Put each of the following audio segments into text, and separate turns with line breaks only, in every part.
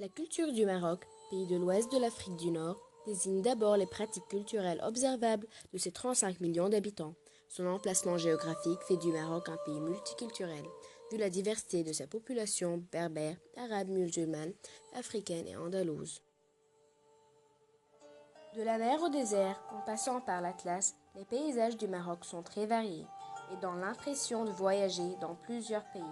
La culture du Maroc, pays de l'ouest de l'Afrique du Nord, désigne d'abord les pratiques culturelles observables de ses 35 millions d'habitants. Son emplacement géographique fait du Maroc un pays multiculturel, vu la diversité de sa population berbère, arabe, musulmane, africaine et andalouse. De la mer au désert, en passant par l'Atlas, les paysages du Maroc sont très variés et donnent l'impression de voyager dans plusieurs pays.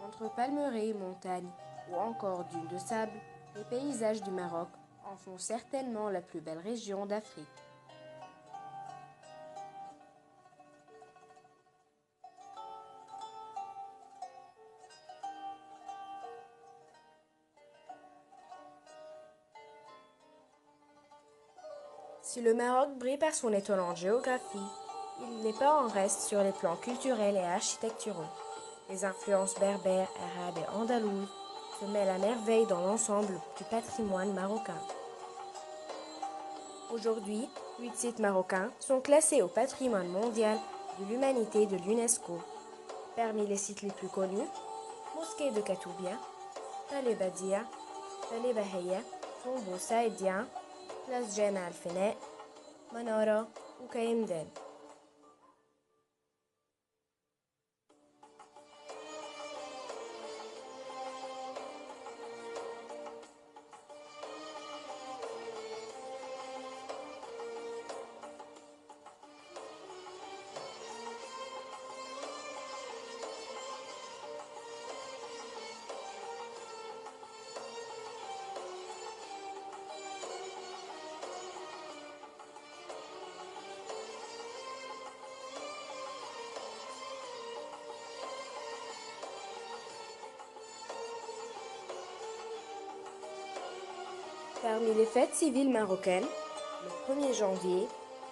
Entre palmeraies, montagnes ou encore dunes de sable, les paysages du Maroc en font certainement la plus belle région d'Afrique. Si le Maroc brille par son étonnante géographie, il n'est pas en reste sur les plans culturels et architecturaux. Les influences berbères, arabes et andalouses se mêlent à merveille dans l'ensemble du patrimoine marocain. Aujourd'hui, 8 sites marocains sont classés au patrimoine mondial de l'humanité de l'UNESCO. Parmi les sites les plus connus, Mosquée de Katoubia, Palais Badia, Palais Bahia, Tombeau saïdien, Place Jemaa el-Fna, Manara ou Kaïmden. Parmi les fêtes civiles marocaines, le 1er janvier,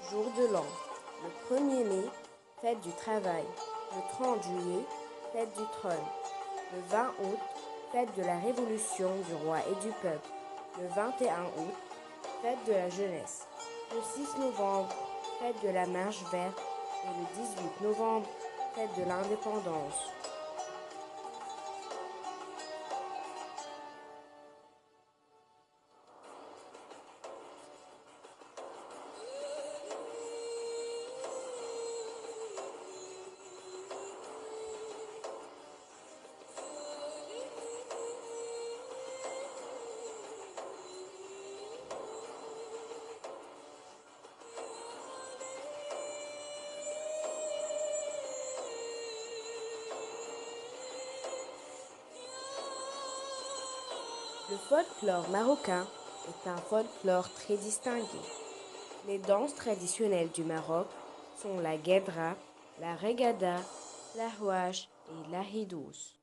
jour de l'an, le 1er mai, fête du travail, le 30 juillet, fête du trône, le 20 août, fête de la Révolution du roi et du peuple, le 21 août, fête de la jeunesse, le 6 novembre, fête de la marche verte et le 18 novembre, fête de l'indépendance. Le folklore marocain est un folklore très distingué. Les danses traditionnelles du Maroc sont la guedra, la regada, la houache et la hidous.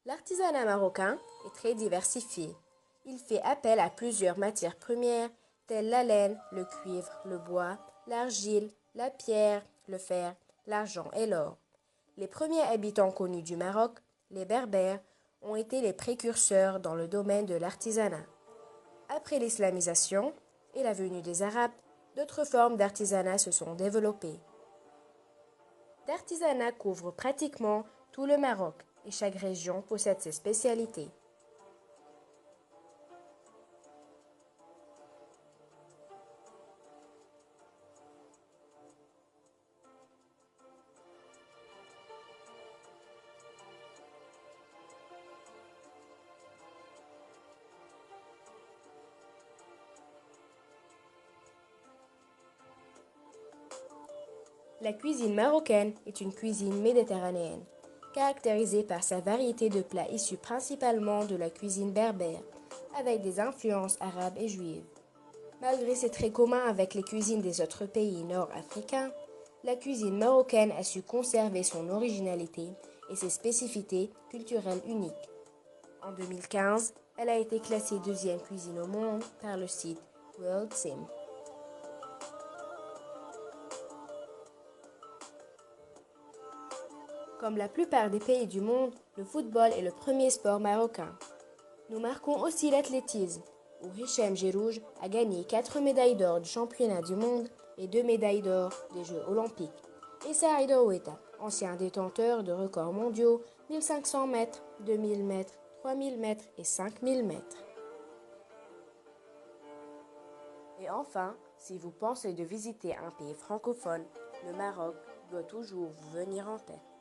L'artisanat marocain est très diversifié. Il fait appel à plusieurs matières premières telles la laine, le cuivre, le bois, l'argile, la pierre, le fer, l'argent et l'or. Les premiers habitants connus du Maroc, les Berbères, ont été les précurseurs dans le domaine de l'artisanat. Après l'islamisation et la venue des Arabes, d'autres formes d'artisanat se sont développées. L'artisanat couvre pratiquement tout le Maroc et chaque région possède ses spécialités. La cuisine marocaine est une cuisine méditerranéenne, caractérisée par sa variété de plats issus principalement de la cuisine berbère, avec des influences arabes et juives. Malgré ses traits communs avec les cuisines des autres pays nord-africains, la cuisine marocaine a su conserver son originalité et ses spécificités culturelles uniques. En 2015, elle a été classée deuxième cuisine au monde par le site WorldSim. Comme la plupart des pays du monde, le football est le premier sport marocain. Nous marquons aussi l'athlétisme, où Hichem Gérouge a gagné 4 médailles d'or du championnat du monde et 2 médailles d'or des Jeux olympiques. Et Saïd Oweta, ancien détenteur de records mondiaux 1500 mètres, 2000 mètres, 3000 mètres et 5000 mètres. Et enfin, si vous pensez de visiter un pays francophone, le Maroc doit toujours vous venir en tête.